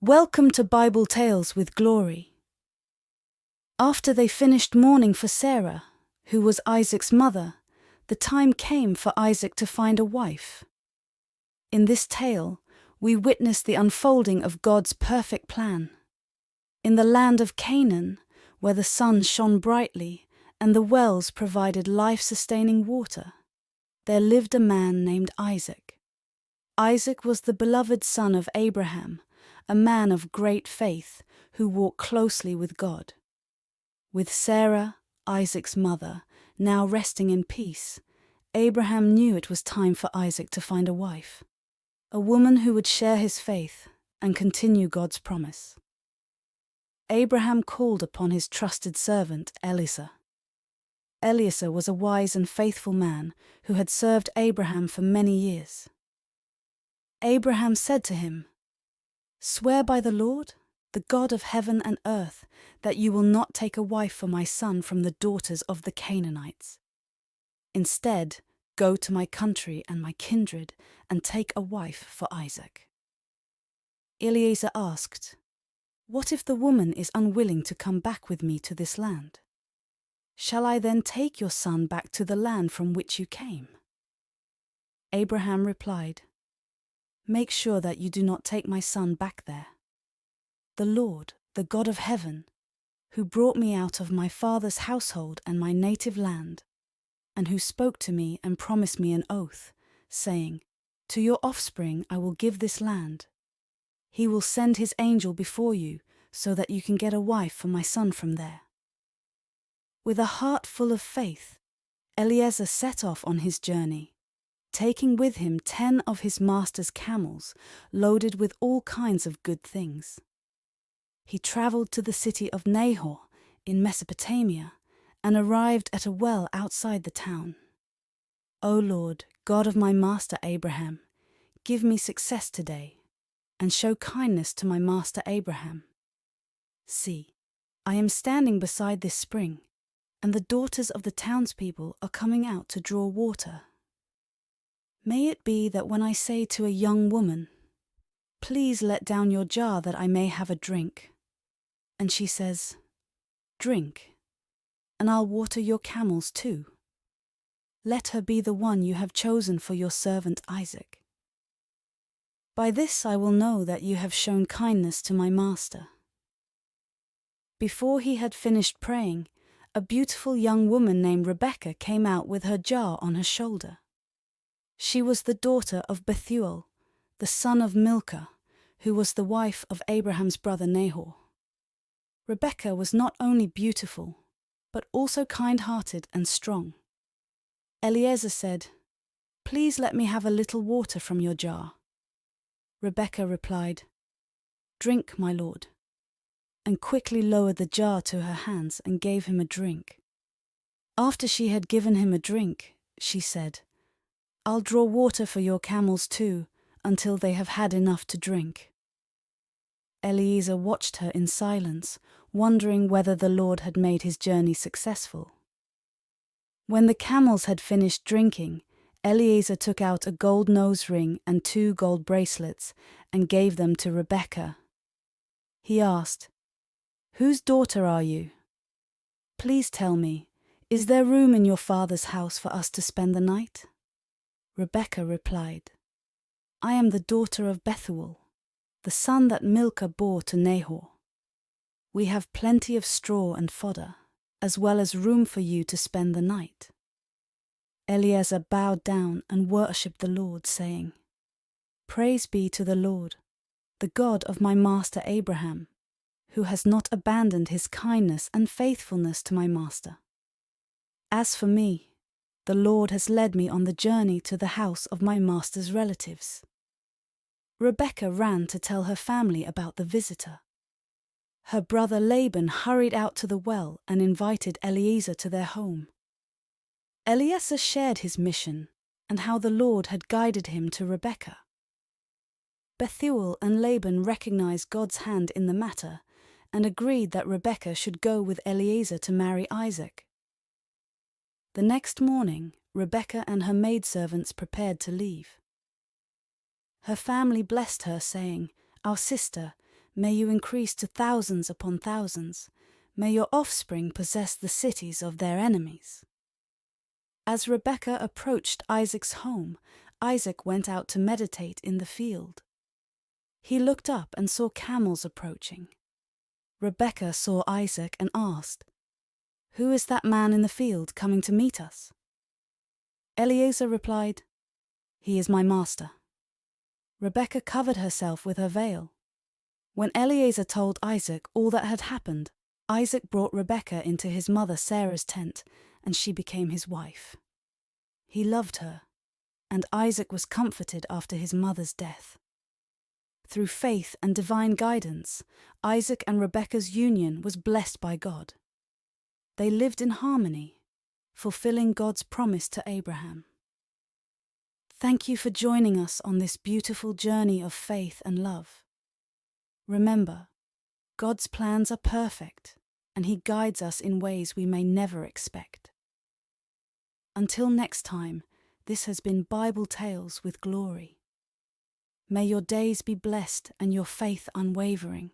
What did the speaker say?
Welcome to Bible Tales with Glory. After they finished mourning for Sarah, who was Isaac's mother, the time came for Isaac to find a wife. In this tale, we witness the unfolding of God's perfect plan. In the land of Canaan, where the sun shone brightly and the wells provided life-sustaining water, there lived a man named Isaac. Isaac was the beloved son of Abraham, a man of great faith who walked closely with God. With Sarah, Isaac's mother, now resting in peace, Abraham knew it was time for Isaac to find a wife, a woman who would share his faith and continue God's promise. Abraham called upon his trusted servant Eliezer. Eliezer was a wise and faithful man who had served Abraham for many years. Abraham said to him, "Swear by the Lord, the God of heaven and earth, that you will not take a wife for my son from the daughters of the Canaanites. Instead, go to my country and my kindred and take a wife for Isaac." Eliezer asked, "What if the woman is unwilling to come back with me to this land? Shall I then take your son back to the land from which you came?" Abraham replied, "Make sure that you do not take my son back there. The Lord, the God of heaven, who brought me out of my father's household and my native land, and who spoke to me and promised me an oath, saying, 'To your offspring I will give this land,' he will send his angel before you so that you can get a wife for my son from there." With a heart full of faith, Eliezer set off on his journey, taking with him 10 of his master's camels loaded with all kinds of good things. He traveled to the city of Nahor in Mesopotamia and arrived at a well outside the town. "O Lord, God of my master Abraham, give me success today, and show kindness to my master Abraham. See, I am standing beside this spring, and the daughters of the townspeople are coming out to draw water. May it be that when I say to a young woman, 'Please let down your jar that I may have a drink,' and she says, 'Drink, and I'll water your camels too,' let her be the one you have chosen for your servant Isaac. By this I will know that you have shown kindness to my master." Before he had finished praying, a beautiful young woman named Rebekah came out with her jar on her shoulder. She was the daughter of Bethuel, the son of Milcah, who was the wife of Abraham's brother Nahor. Rebekah was not only beautiful, but also kind-hearted and strong. Eliezer said, "Please let me have a little water from your jar." Rebekah replied, "Drink, my lord," and quickly lowered the jar to her hands and gave him a drink. After she had given him a drink, she said, "I'll draw water for your camels too, until they have had enough to drink." Eliezer watched her in silence, wondering whether the Lord had made his journey successful. When the camels had finished drinking, Eliezer took out a gold nose ring and 2 gold bracelets and gave them to Rebekah. He asked, "Whose daughter are you? Please tell me, is there room in your father's house for us to spend the night?" Rebekah replied, "I am the daughter of Bethuel, the son that Milcah bore to Nahor. We have plenty of straw and fodder, as well as room for you to spend the night." Eliezer bowed down and worshipped the Lord, saying, "Praise be to the Lord, the God of my master Abraham, who has not abandoned his kindness and faithfulness to my master. As for me, the Lord has led me on the journey to the house of my master's relatives." Rebekah ran to tell her family about the visitor. Her brother Laban hurried out to the well and invited Eliezer to their home. Eliezer shared his mission and how the Lord had guided him to Rebekah. Bethuel and Laban recognized God's hand in the matter and agreed that Rebekah should go with Eliezer to marry Isaac. The next morning, Rebekah and her maidservants prepared to leave. Her family blessed her, saying, "Our sister, May you increase to thousands upon thousands. May your offspring possess the cities of their enemies. As Rebekah approached Isaac's home, Isaac went out to meditate in the field. He looked up and saw camels approaching. Rebekah saw Isaac and asked, "Who is that man in the field coming to meet us?" Eliezer replied, "He is my master." Rebekah covered herself with her veil. When Eliezer told Isaac all that had happened, Isaac brought Rebekah into his mother Sarah's tent, and she became his wife. He loved her, and Isaac was comforted after his mother's death. Through faith and divine guidance, Isaac and Rebekah's union was blessed by God. They lived in harmony, fulfilling God's promise to Abraham. Thank you for joining us on this beautiful journey of faith and love. Remember, God's plans are perfect, and He guides us in ways we may never expect. Until next time, this has been Bible Tales with Glory. May your days be blessed and your faith unwavering.